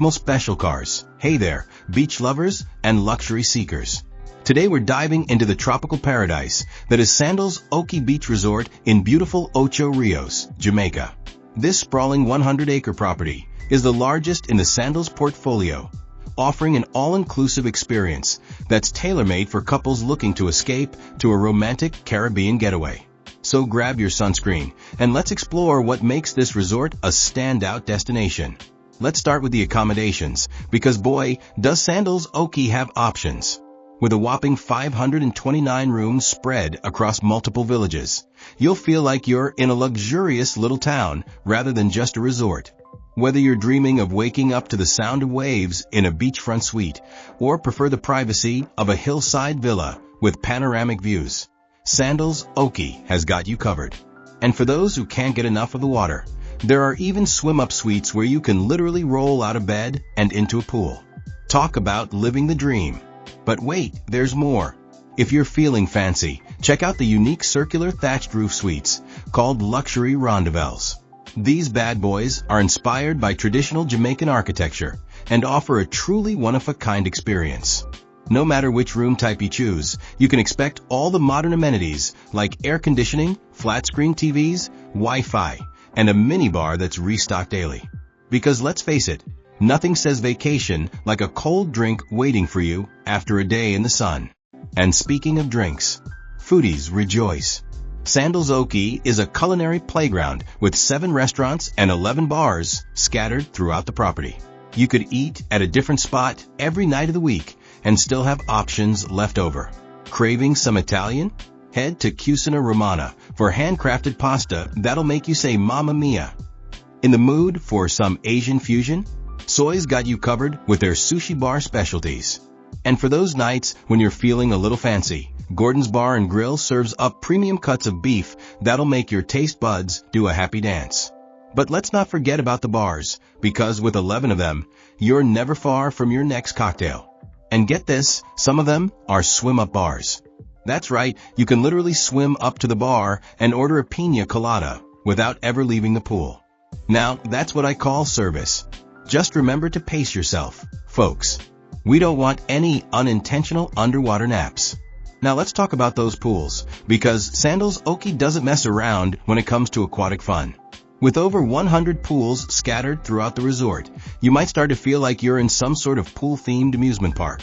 most special cars. Hey there, beach lovers and luxury seekers. Today we're diving into the tropical paradise that is Sandals Ochi Beach Resort in beautiful Ocho Rios, Jamaica. This sprawling 100-acre property is the largest in the Sandals portfolio, offering an all-inclusive experience that's tailor-made for couples looking to escape to a romantic Caribbean getaway. So grab your sunscreen and let's explore what makes this resort a standout destination. Let's start with the accommodations, because boy, does Sandals Ochi have options. With a whopping 529 rooms spread across multiple villages, you'll feel like you're in a luxurious little town rather than just a resort. Whether you're dreaming of waking up to the sound of waves in a beachfront suite or prefer the privacy of a hillside villa with panoramic views, Sandals Ochi has got you covered. And for those who can't get enough of the water, there are even swim-up suites where you can literally roll out of bed and into a pool. Talk about living the dream. But wait, there's more. If you're feeling fancy, check out the unique circular thatched roof suites called luxury rondavelles. These bad boys are inspired by traditional Jamaican architecture and offer a truly one-of-a-kind experience. No matter which room type you choose, you can expect all the modern amenities like air conditioning, flat-screen TVs, Wi-Fi, and a minibar that's restocked daily. Because let's face it, nothing says vacation like a cold drink waiting for you after a day in the sun. And speaking of drinks, foodies rejoice. Sandals Ochi is a culinary playground with 7 restaurants and 11 bars scattered throughout the property. You could eat at a different spot every night of the week and still have options left over. Craving some Italian? Head to Cucina Romana for handcrafted pasta that'll make you say Mamma Mia. In the mood for some Asian fusion? Soy's got you covered with their sushi bar specialties. And for those nights when you're feeling a little fancy, Gordon's Bar and Grill serves up premium cuts of beef that'll make your taste buds do a happy dance. But let's not forget about the bars, because with 11 of them, you're never far from your next cocktail. And get this, some of them are swim-up bars. That's right, you can literally swim up to the bar and order a piña colada without ever leaving the pool. Now, that's what I call service. Just remember to pace yourself, folks. We don't want any unintentional underwater naps. Now let's talk about those pools, because Sandals Ochi doesn't mess around when it comes to aquatic fun. With over 100 pools scattered throughout the resort, you might start to feel like you're in some sort of pool-themed amusement park.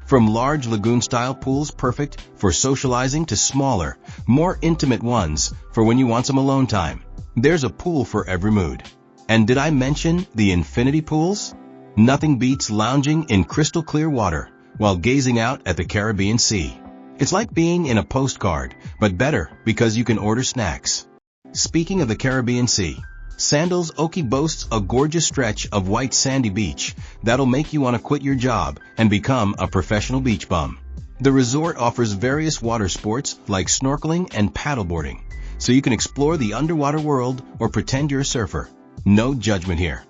From large lagoon-style pools perfect for socializing to smaller, more intimate ones for when you want some alone time, there's a pool for every mood. And did I mention the infinity pools? Nothing beats lounging in crystal clear water while gazing out at the Caribbean Sea. It's like being in a postcard, but better because you can order snacks. Speaking of the Caribbean Sea, Sandals Ochi boasts a gorgeous stretch of white sandy beach that'll make you want to quit your job and become a professional beach bum. The resort offers various water sports like snorkeling and paddleboarding, so you can explore the underwater world or pretend you're a surfer. No judgment here.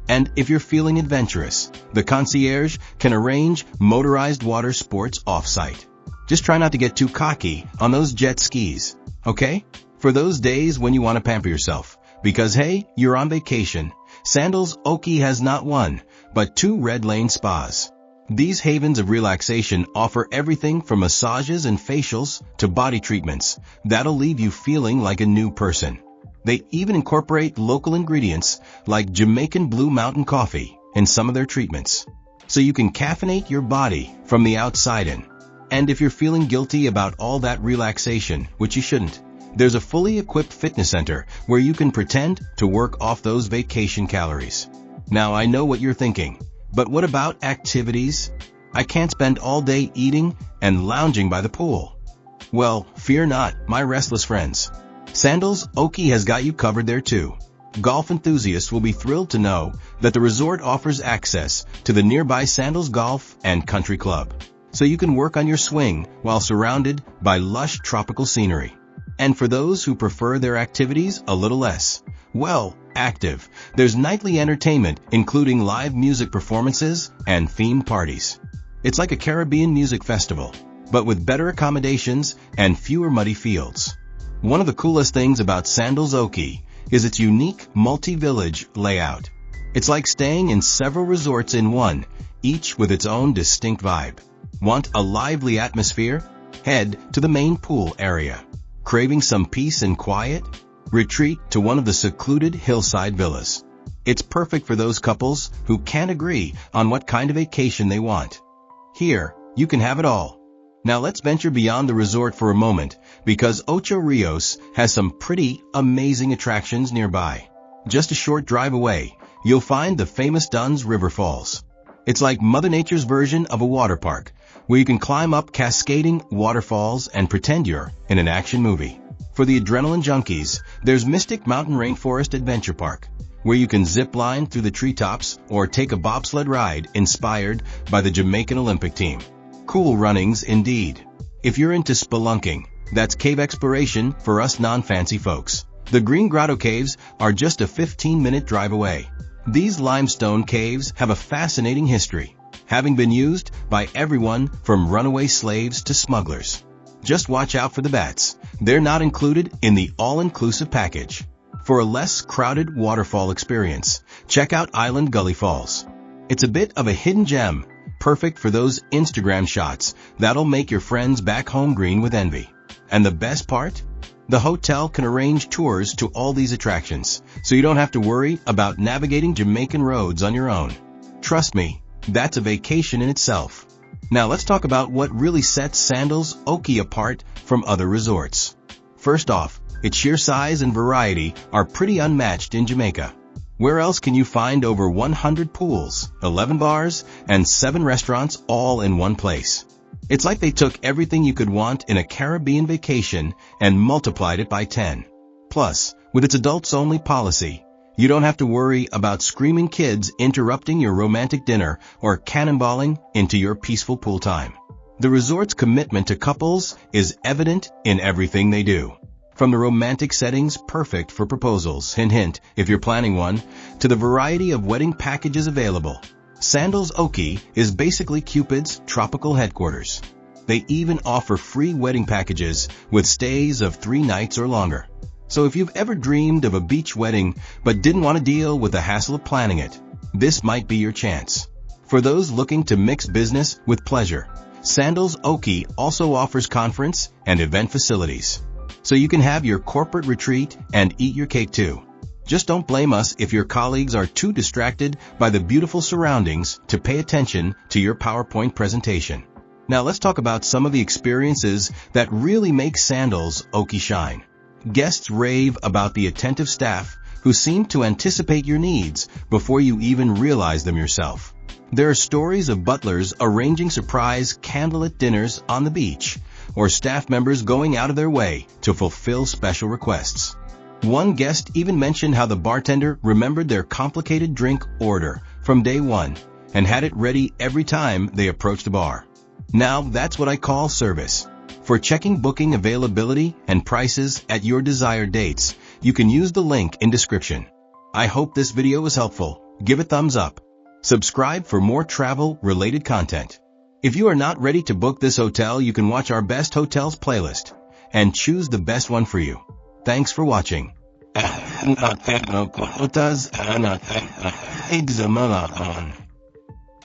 And if you're feeling adventurous, the concierge can arrange motorized water sports off-site. Just try not to get too cocky on those jet skis, okay? For those days when you want to pamper yourself, because hey, you're on vacation, Sandals Ochi has not one, but 2 red lane spas. These havens of relaxation offer everything from massages and facials to body treatments that'll leave you feeling like a new person. They even incorporate local ingredients like Jamaican Blue Mountain coffee in some of their treatments, so you can caffeinate your body from the outside in. And if you're feeling guilty about all that relaxation, which you shouldn't, there's a fully equipped fitness center where you can pretend to work off those vacation calories. Now I know what you're thinking, but what about activities? I can't spend all day eating and lounging by the pool. Well, fear not, my restless friends. Sandals Ochi has got you covered there too. Golf enthusiasts will be thrilled to know that the resort offers access to the nearby Sandals Golf and Country Club, so you can work on your swing while surrounded by lush tropical scenery. And for those who prefer their activities a little less, well, active, there's nightly entertainment including live music performances and themed parties. It's like a Caribbean music festival, but with better accommodations and fewer muddy fields. One of the coolest things about Sandals Ochi is its unique multi-village layout. It's like staying in several resorts in one, each with its own distinct vibe. Want a lively atmosphere? Head to the main pool area. Craving some peace and quiet? Retreat to one of the secluded hillside villas. It's perfect for those couples who can't agree on what kind of vacation they want. Here, you can have it all. Now let's venture beyond the resort for a moment, because Ocho Rios has some pretty amazing attractions nearby. Just a short drive away, you'll find the famous Dunn's River Falls. It's like Mother Nature's version of a water park, where you can climb up cascading waterfalls and pretend you're in an action movie. For the adrenaline junkies, there's Mystic Mountain Rainforest Adventure Park, where you can zip line through the treetops or take a bobsled ride inspired by the Jamaican Olympic team. Cool runnings indeed. If you're into spelunking, that's cave exploration for us non-fancy folks. The Green Grotto Caves are just a 15-minute drive away. These limestone caves have a fascinating history, having been used by everyone from runaway slaves to smugglers. Just watch out for the bats. They're not included in the all-inclusive package. For a less crowded waterfall experience, check out Island Gully Falls. It's a bit of a hidden gem, perfect for those Instagram shots that'll make your friends back home green with envy. And the best part? The hotel can arrange tours to all these attractions, so you don't have to worry about navigating Jamaican roads on your own. Trust me, that's a vacation in itself. Now let's talk about what really sets Sandals Ochi apart from other resorts. First off, its sheer size and variety are pretty unmatched in Jamaica. Where else can you find over 100 pools, 11 bars, and 7 restaurants all in one place? It's like they took everything you could want in a Caribbean vacation and multiplied it by 10. Plus, with its adults-only policy, you don't have to worry about screaming kids interrupting your romantic dinner or cannonballing into your peaceful pool time. The resort's commitment to couples is evident in everything they do. From the romantic settings perfect for proposals, hint hint if you're planning one, to the variety of wedding packages available. Sandals Ochi is basically Cupid's tropical headquarters. They even offer free wedding packages with stays of 3 nights or longer. So if you've ever dreamed of a beach wedding but didn't want to deal with the hassle of planning it, this might be your chance. For those looking to mix business with pleasure, Sandals Ochi also offers conference and event facilities. So you can have your corporate retreat and eat your cake too. Just don't blame us if your colleagues are too distracted by the beautiful surroundings to pay attention to your PowerPoint presentation. Now let's talk about some of the experiences that really make Sandals Ochi shine. Guests rave about the attentive staff who seem to anticipate your needs before you even realize them yourself. There are stories of butlers arranging surprise candlelit dinners on the beach, or staff members going out of their way to fulfill special requests. One guest even mentioned how the bartender remembered their complicated drink order from day one and had it ready every time they approached the bar. Now that's what I call service. For checking booking availability and prices at your desired dates, you can use the link in description. I hope this video was helpful. Give a thumbs up. Subscribe for more travel-related content. If you are not ready to book this hotel, you can watch our best hotels playlist and choose the best one for you. Thanks for watching.